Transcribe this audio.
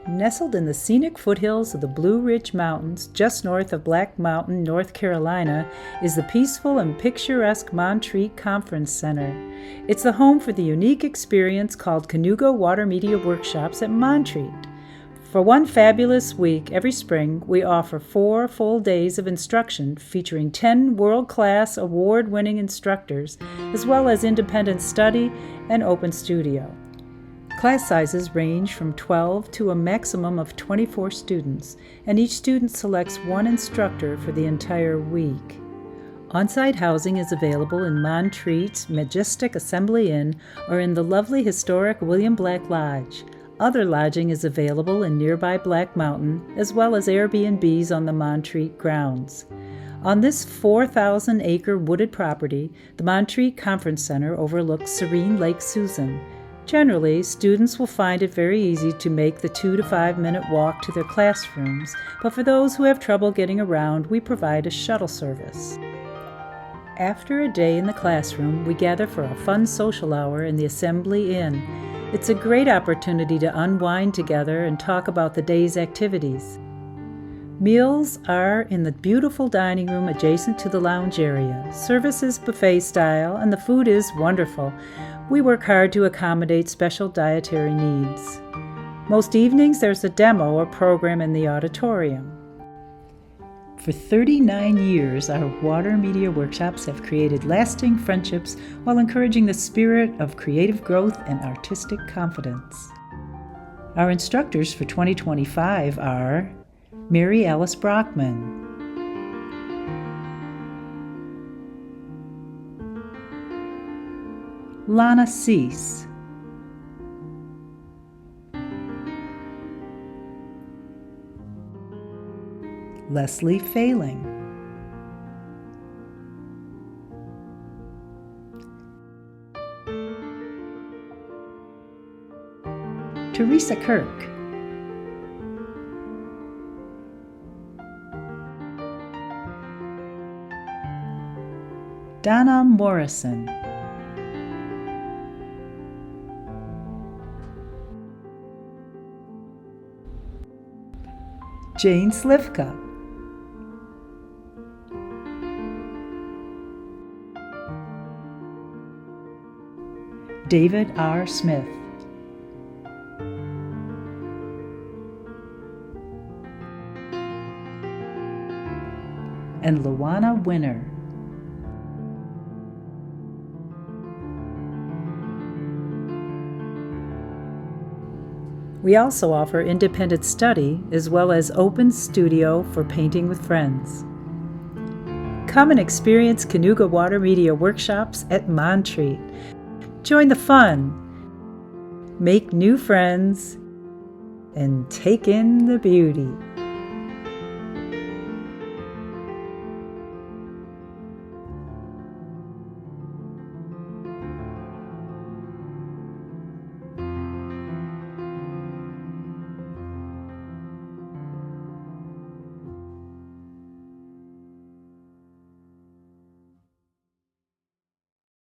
Nestled in the scenic foothills of the Blue Ridge Mountains, just north of Black Mountain, North Carolina, is the peaceful and picturesque Montreat Conference Center. It's the home for the unique experience called Kanuga Watermedia Workshops at Montreat. For one fabulous week every spring, we offer 4 full days of instruction featuring 10 world-class award-winning instructors, as well as independent study and open studio. Class sizes range from 12 to a maximum of 24 students, and each student selects one instructor for the entire week. On-site housing is available in Montreat's Majestic Assembly Inn or in the lovely historic William Black Lodge. Other lodging is available in nearby Black Mountain, as well as Airbnbs on the Montreat grounds. On this 4,000-acre wooded property, the Montreat Conference Center overlooks serene Lake Susan. Generally, students will find it very easy to make the 2 to 5 minute walk to their classrooms, but for those who have trouble getting around, we provide a shuttle service. After a day in the classroom, we gather for a fun social hour in the Assembly Inn. It's a great opportunity to unwind together and talk about the day's activities. Meals are in the beautiful dining room adjacent to the lounge area. Service is buffet style, and the food is wonderful. We work hard to accommodate special dietary needs. Most evenings there's a demo or program in the auditorium. For 39 years, our water media workshops have created lasting friendships while encouraging the spirit of creative growth and artistic confidence. Our instructors for 2025 are Mary Alice Brockman, Lana Cease, Leslie Failing, Teresa Kirk, Donna Morrison, Jane Slivka, David R. Smith, and Luana Winner. We also offer independent study as well as open studio for painting with friends. Come and experience Kanuga Watermedia Workshops at Montreat. Join the fun, make new friends, and take in the beauty.